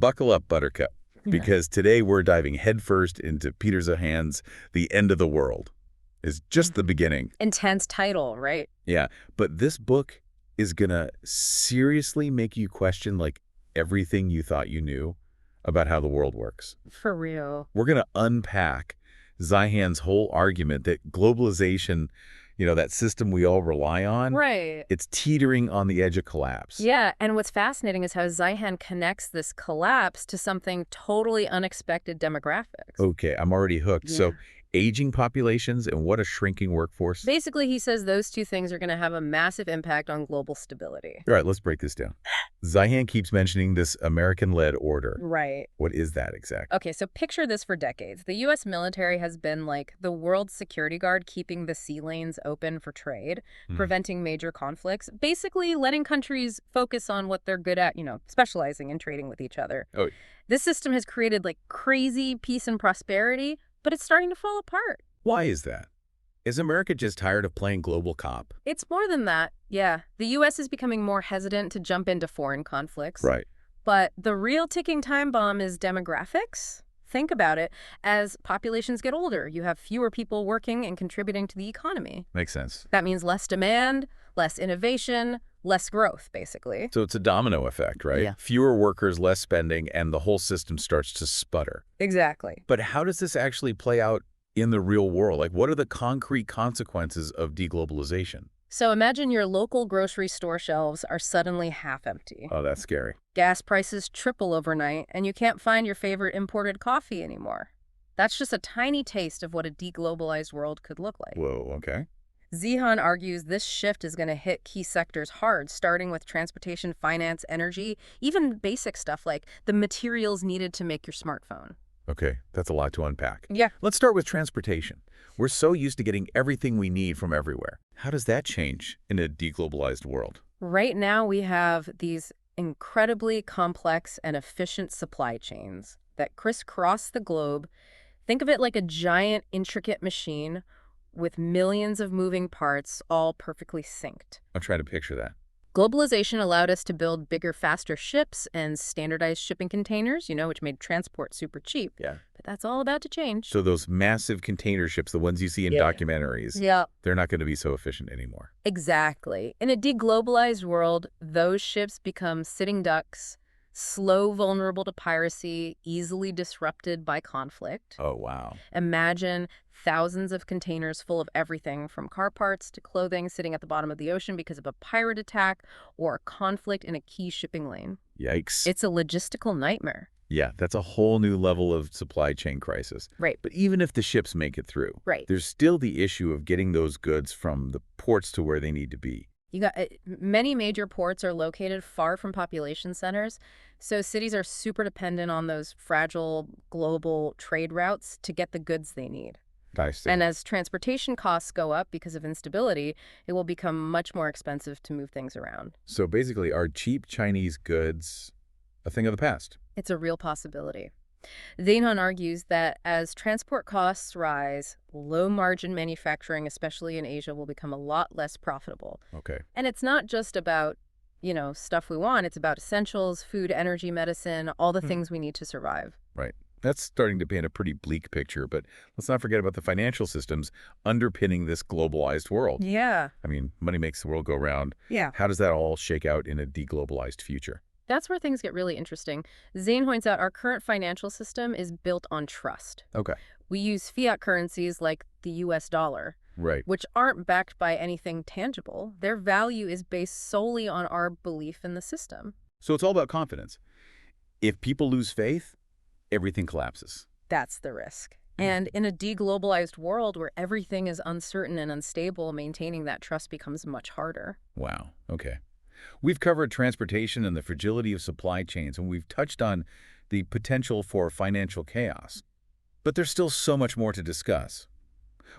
Buckle up, Buttercup, because today we're diving headfirst into Peter Zeihan's The End of the World. It's just the beginning. Intense title, right? Yeah, but this book is going to seriously make you question, like, everything you thought you knew about how the world works. For real. We're going to unpack Zeihan's whole argument that globalization, that system we all rely on, Right. it's teetering on the edge of collapse. Yeah, and what's fascinating is how Zeihan connects this collapse to something totally unexpected: demographics. Okay, I'm already hooked. Yeah. So aging populations and what a shrinking workforce. Basically, he says those two things are going to have a massive impact on global stability. All right, let's break this down. Zeihan keeps mentioning this American-led order. Right. What is that exactly? Okay, so picture this for decades. The U.S. military has been like the world's security guard, keeping the sea lanes open for trade, preventing major conflicts, basically letting countries focus on what they're good at, specializing in trading with each other. Oh. This system has created like crazy peace and prosperity, but it's starting to fall apart. Why is that? Is America just tired of playing global cop? It's more than that, yeah. The U.S. is becoming more hesitant to jump into foreign conflicts. Right. But the real ticking time bomb is demographics. Think about it. As populations get older, you have fewer people working and contributing to the economy. Makes sense. That means less demand, less innovation, less growth, basically. So it's a domino effect, right? Yeah. Fewer workers, less spending, and the whole system starts to sputter. Exactly. But how does this actually play out in the real world? Like, what are the concrete consequences of deglobalization? So imagine your local grocery store shelves are suddenly half empty. Oh, that's scary. Gas prices triple overnight, and you can't find your favorite imported coffee anymore. That's just a tiny taste of what a deglobalized world could look like. Whoa, okay. Zeihan argues this shift is going to hit key sectors hard, starting with transportation, finance, energy, even basic stuff like the materials needed to make your smartphone. Okay, that's a lot to unpack. Yeah. Let's start with transportation. We're so used to getting everything we need from everywhere. How does that change in a deglobalized world? Right now, we have these incredibly complex and efficient supply chains that crisscross the globe. Think of it like a giant, intricate machine with millions of moving parts, all perfectly synced. I'm trying to picture that. Globalization allowed us to build bigger, faster ships and standardized shipping containers, which made transport super cheap. Yeah. But that's all about to change. So those massive container ships, the ones you see in documentaries, Yeah, they're not going to be so efficient anymore. exactly. In a deglobalized world, those ships become sitting ducks, slow, vulnerable to piracy, easily disrupted by conflict. Oh, wow. Imagine thousands of containers full of everything from car parts to clothing sitting at the bottom of the ocean because of a pirate attack or a conflict in a key shipping lane. Yikes. It's a logistical nightmare. Yeah, that's a whole new level of supply chain crisis. Right. But even if the ships make it through, Right. there's still the issue of getting those goods from the ports to where they need to be. You got many major ports are located far from population centers, so cities are super dependent on those fragile global trade routes to get the goods they need. I see. And as transportation costs go up because of instability, it will become much more expensive to move things around. So basically, are cheap Chinese goods a thing of the past? It's a real possibility. Zeihan argues that as transport costs rise, low-margin manufacturing, especially in Asia, will become a lot less profitable. Okay. And it's not just about, stuff we want. It's about essentials, food, energy, medicine, all the things we need to survive. Right. That's starting to paint a pretty bleak picture, but let's not forget about the financial systems underpinning this globalized world. Yeah. I mean, money makes the world go round. Yeah. How does that all shake out in a deglobalized future? That's where things get really interesting. Zeihan points out our current financial system is built on trust. Okay. We use fiat currencies like the U.S. dollar, Right. which aren't backed by anything tangible. Their value is based solely on our belief in the system. So it's all about confidence. If people lose faith, everything collapses. That's the risk. And in a deglobalized world where everything is uncertain and unstable, maintaining that trust becomes much harder. Wow. Okay. We've covered transportation and the fragility of supply chains, and we've touched on the potential for financial chaos. But there's still so much more to discuss.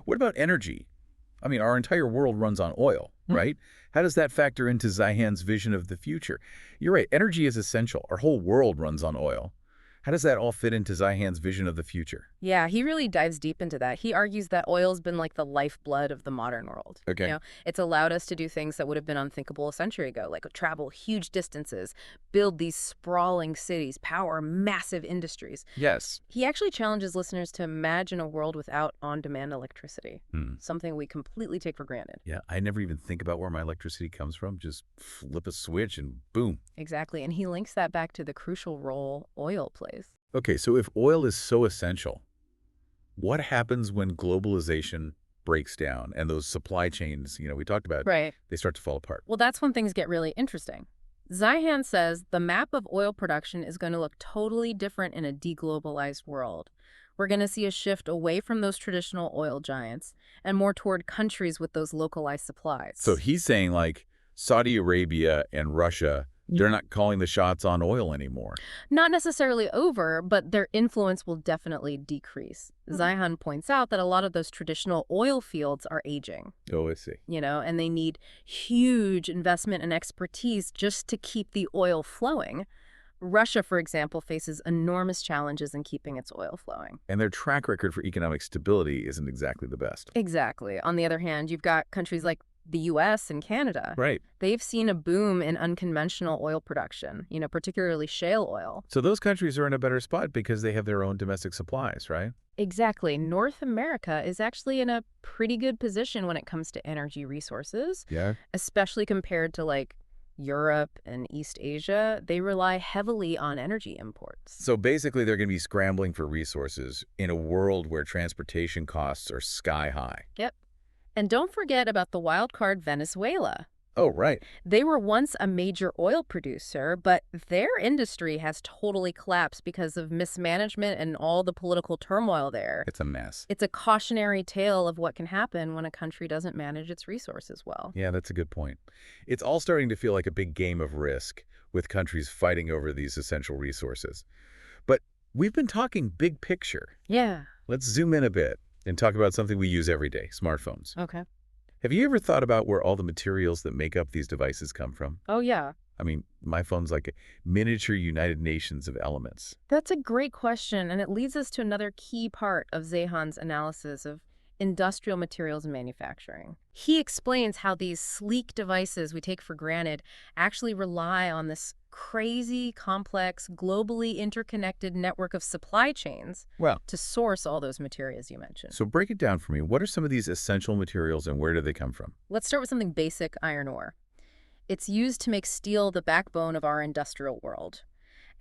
What about energy? I mean, our entire world runs on oil, right? How does that factor into Zeihan's vision of the future? You're right, energy is essential. Our whole world runs on oil. How does that all fit into Zeihan's vision of the future? Yeah, he really dives deep into that. He argues that oil's been like the lifeblood of the modern world. Okay. It's allowed us to do things that would have been unthinkable a century ago, like travel huge distances, build these sprawling cities, power massive industries. Yes. He actually challenges listeners to imagine a world without on-demand electricity, Hmm. something we completely take for granted. Yeah, I never even think about where my electricity comes from. Just flip a switch and boom. Exactly, and he links that back to the crucial role oil plays. Okay, so if oil is so essential, what happens when globalization breaks down and those supply chains, we talked about, Right. they start to fall apart? Well, that's when things get really interesting. Zeihan says the map of oil production is going to look totally different in a deglobalized world. We're going to see a shift away from those traditional oil giants and more toward countries with those localized So supplies. he's saying like Saudi Arabia and Russia, they're not calling the shots on oil anymore. Not necessarily over, but their influence will definitely decrease. Zeihan points out that a lot of those traditional oil fields are aging, Oh, I see. and they need huge investment and expertise just to keep the oil flowing. Russia, for example, faces enormous challenges in keeping its oil flowing. And their track record for economic stability isn't exactly the best. Exactly. On the other hand, you've got countries like the US and Canada. Right. They've seen a boom in unconventional oil production, particularly shale oil. So those countries are in a better spot because they have their own domestic supplies, right? Exactly. North America is actually in a pretty good position when it comes to energy resources, Yeah. especially compared to like Europe and East Asia. They rely heavily on energy imports. So basically, they're going to be scrambling for resources in a world where transportation costs are sky high. Yep. And don't forget about the wild card Venezuela. Oh, right. They were once a major oil producer, but their industry has totally collapsed because of mismanagement and all the political turmoil there. It's a mess. It's a cautionary tale of what can happen when a country doesn't manage its resources well. Yeah, that's a good point. It's all starting to feel like a big game of risk with countries fighting over these essential resources. But we've been talking big picture. Yeah. Let's zoom in a bit and talk about something we use every day, smartphones. Okay. Have you ever thought about where all the materials that make up these devices come from? Oh, yeah. I mean, my phone's like a miniature United Nations of elements. That's a great question, and it leads us to another key part of Zeihan's analysis of industrial materials and manufacturing. He explains how these sleek devices we take for granted actually rely on this crazy, complex, globally interconnected network of supply chains Well, to source all those materials you mentioned. so break it down for me. What are some of these essential materials and where do they come from? Let's start with something basic, iron ore. It's used to make steel the backbone of our industrial world.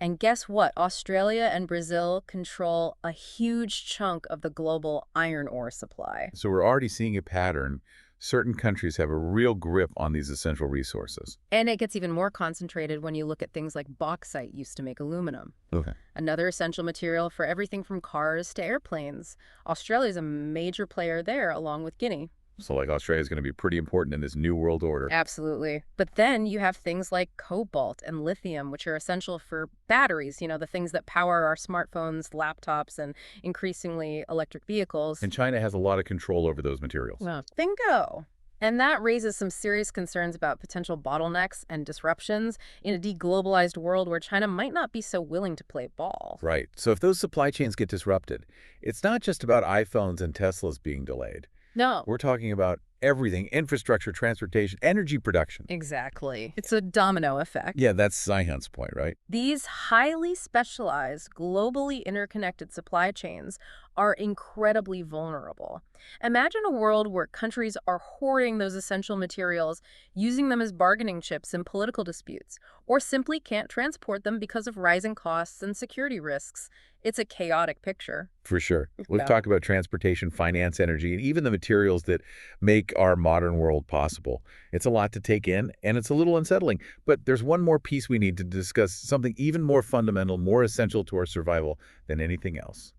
And guess what? Australia and Brazil control a huge chunk of the global iron ore supply. So we're already seeing a pattern. Certain countries have a real grip on these essential resources. And it gets even more concentrated when you look at things like bauxite used to make aluminum. Okay. Another essential material for everything from cars to airplanes. Australia's a major player there, along with Guinea. So like Australia is going to be pretty important in this new world order. Absolutely. But then you have things like cobalt and lithium, which are essential for batteries, the things that power our smartphones, laptops, and increasingly electric vehicles. And China has a lot of control over those materials. Well, bingo. And that raises some serious concerns about potential bottlenecks and disruptions in a deglobalized world where China might not be so willing to play ball. Right. So if those supply chains get disrupted, it's not just about iPhones and Teslas being delayed. No. We're talking about everything: infrastructure, transportation, energy production. Exactly. It's a domino effect. Yeah, that's Zeihan's point, right? These highly specialized, globally interconnected supply chains are incredibly vulnerable. Imagine a world where countries are hoarding those essential materials, using them as bargaining chips in political disputes, or simply can't transport them because of rising costs and security risks. It's a chaotic picture. For sure. We've Yeah. talked about transportation, finance, energy, and even the materials that make our modern world possible. It's a lot to take in, and it's a little unsettling. But there's one more piece we need to discuss, something even more fundamental, more essential to our survival than anything else.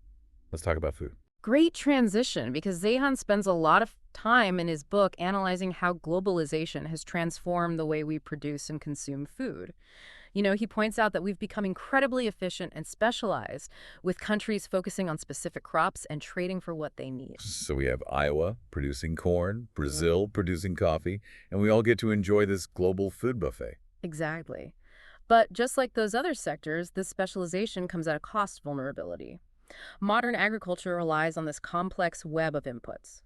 Let's talk about food. Great transition, because Zeihan spends a lot of time in his book analyzing how globalization has transformed the way we produce and consume food. He points out that we've become incredibly efficient and specialized, with countries focusing on specific crops and trading for what they need. So we have Iowa producing corn, Brazil producing coffee, and we all get to enjoy this global food buffet. Exactly. But just like those other sectors, this specialization comes at a cost vulnerability. Modern agriculture relies on this complex web of inputs.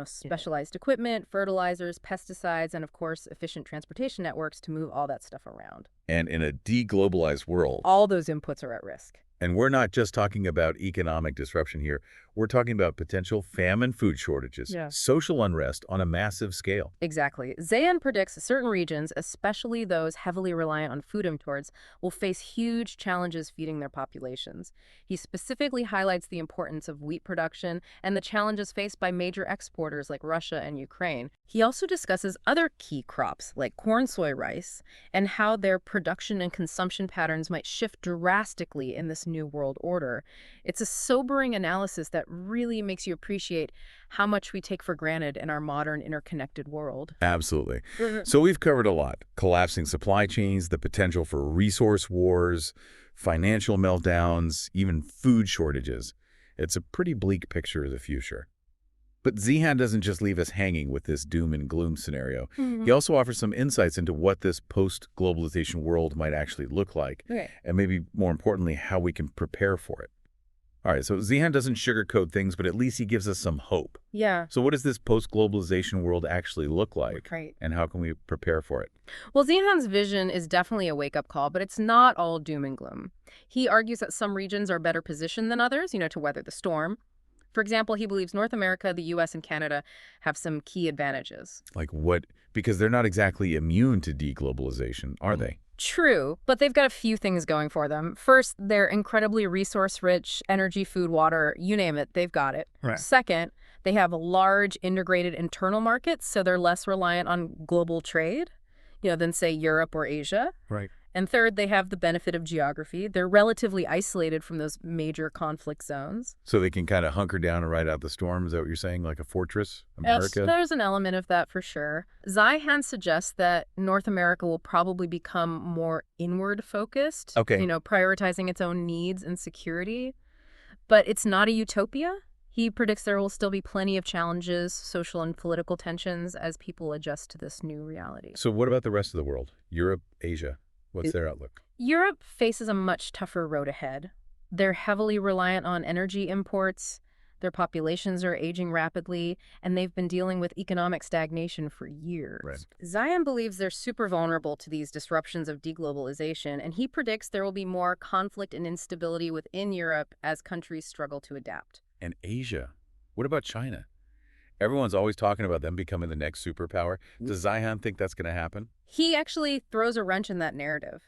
Specialized equipment, fertilizers, pesticides, and of course, efficient transportation networks to move all that stuff around. And in a deglobalized world, All those inputs are at risk. and we're not just talking about economic disruption here, we're talking about potential famine, food shortages, Yeah. social unrest on a massive scale. Exactly. Zeihan predicts certain regions, especially those heavily reliant on food imports, will face huge challenges feeding their populations. He specifically highlights the importance of wheat production and the challenges faced by major exporters like Russia and Ukraine. He also discusses other key crops like corn, soy, rice, and how their production and consumption patterns might shift drastically in this new world order. It's a sobering analysis that really makes you appreciate how much we take for granted in our modern interconnected world. Absolutely. So we've covered a lot. Collapsing supply chains, the potential for resource wars, financial meltdowns, even food shortages. It's a pretty bleak picture of the future. But Zeihan doesn't just leave us hanging with this doom and gloom scenario. He also offers some insights into what this post-globalization world might actually look like, Okay. and maybe more importantly, how we can prepare for it. All right, so Zeihan doesn't sugarcoat things, but at least he gives us some hope. Yeah. So what does this post-globalization world actually look like, Right. and how can we prepare for it? Well, Zeihan's vision is definitely a wake-up call, but it's not all doom and gloom. He argues that some regions are better positioned than others, to weather the storm. For example, he believes North America, the US, and Canada have some key advantages. Like what? Because they're not exactly immune to deglobalization, are they? True, but they've got a few things going for them. First, they're incredibly resource-rich, energy, food, water, you name it, they've got it. Right. Second, they have large integrated internal markets, so they're less reliant on global trade, than, say, Europe or Asia. Right. And third, they have the benefit of geography. They're relatively isolated from those major conflict zones. So they can kind of hunker down and ride out the storm, is that what you're saying? Like a fortress? Yes, America? there's an element of that for sure. Zeihan suggests that North America will probably become more inward focused, Okay. Prioritizing its own needs and security. But it's not a utopia. He predicts there will still be plenty of challenges, social and political tensions, as people adjust to this new reality. So what about the rest of the world? Europe, Asia? What's their outlook? Europe faces a much tougher road ahead. They're heavily reliant on energy imports, their populations are aging rapidly, and they've been dealing with economic stagnation for years. Right. Zeihan believes they're super vulnerable to these disruptions of deglobalization, and he predicts there will be more conflict and instability within Europe as countries struggle to adapt. And Asia? What about China? Everyone's always talking about them becoming the next superpower. Does Zeihan think that's going to happen? He actually throws a wrench in that narrative.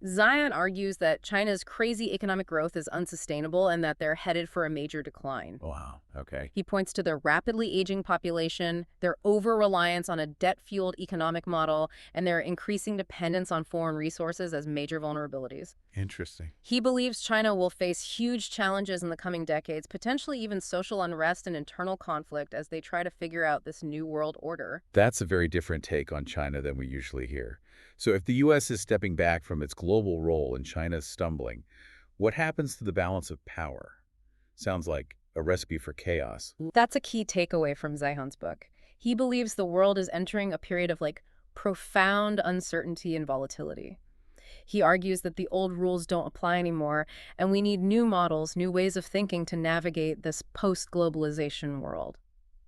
Zeihan argues that China's crazy economic growth is unsustainable and that they're headed for a major decline. Wow. Okay. He points to their rapidly aging population, their over-reliance on a debt-fueled economic model, and their increasing dependence on foreign resources as major vulnerabilities. Interesting. He believes China will face huge challenges in the coming decades, potentially even social unrest and internal conflict as they try to figure out this new world order. That's a very different take on China than we usually hear. So if the U.S. is stepping back from its global role and China's stumbling, what happens to the balance of power? Sounds like a recipe for chaos. That's a key takeaway from Zeihan's book. He believes the world is entering a period of profound uncertainty and volatility. He argues that the old rules don't apply anymore, and we need new models, new ways of thinking to navigate this post-globalization world.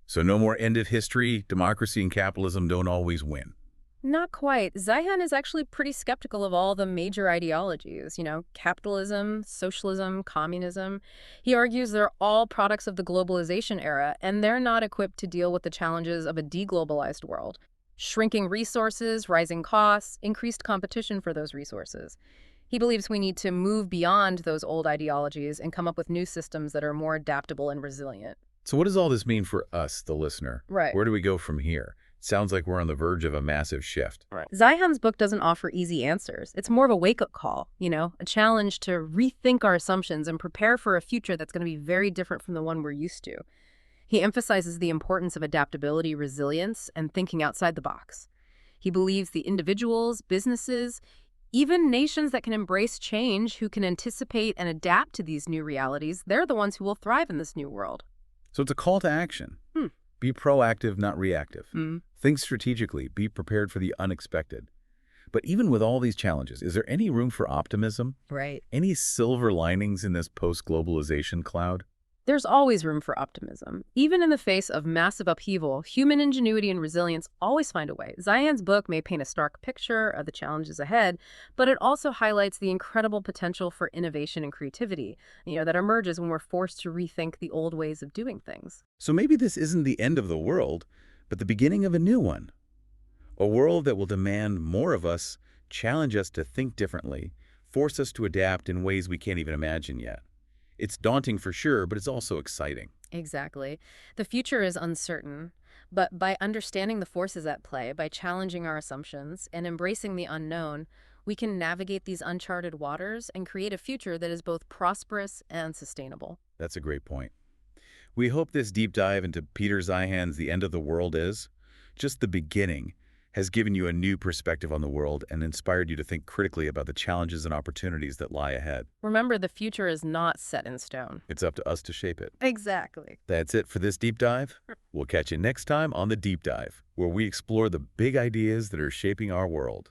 So no more end of history, democracy and capitalism don't always win. Not quite. Zeihan is actually pretty skeptical of all the major ideologies, capitalism, socialism, communism. He argues they're all products of the globalization era, and they're not equipped to deal with the challenges of a deglobalized world. Shrinking resources, rising costs, increased competition for those resources. He believes we need to move beyond those old ideologies and come up with new systems that are more adaptable and resilient. So what does all this mean for us, the listener? Right. Where do we go from here? Sounds like we're on the verge of a massive shift. Zeihan's book doesn't offer easy answers. It's more of a wake-up call, a challenge to rethink our assumptions and prepare for a future that's going to be very different from the one we're used to. He emphasizes the importance of adaptability, resilience, and thinking outside the box. He believes the individuals, businesses, even nations that can embrace change, who can anticipate and adapt to these new realities, they're the ones who will thrive in this new world. So it's a call to action. Be proactive, not reactive. Think strategically. Be prepared for the unexpected. But even with all these challenges, is there any room for optimism? Right. Any silver linings in this post-globalization cloud? There's always room for optimism. Even in the face of massive upheaval, human ingenuity and resilience always find a way. Zeihan's book may paint a stark picture of the challenges ahead, but it also highlights the incredible potential for innovation and creativity, that emerges when we're forced to rethink the old ways of doing things. So maybe this isn't the end of the world, but the beginning of a new one. A world that will demand more of us, challenge us to think differently, force us to adapt in ways we can't even imagine yet. It's daunting for sure, but it's also exciting. Exactly. The future is uncertain, but by understanding the forces at play, by challenging our assumptions, and embracing the unknown, we can navigate these uncharted waters and create a future that is both prosperous and sustainable. That's a great point. We hope this deep dive into Peter Zeihan's The End of the World is just the beginning, has given you a new perspective on the world and inspired you to think critically about the challenges and opportunities that lie ahead. Remember, the future is not set in stone. It's up to us to shape it. Exactly. That's it for this deep dive. We'll catch you next time on The Deep Dive, where we explore the big ideas that are shaping our world.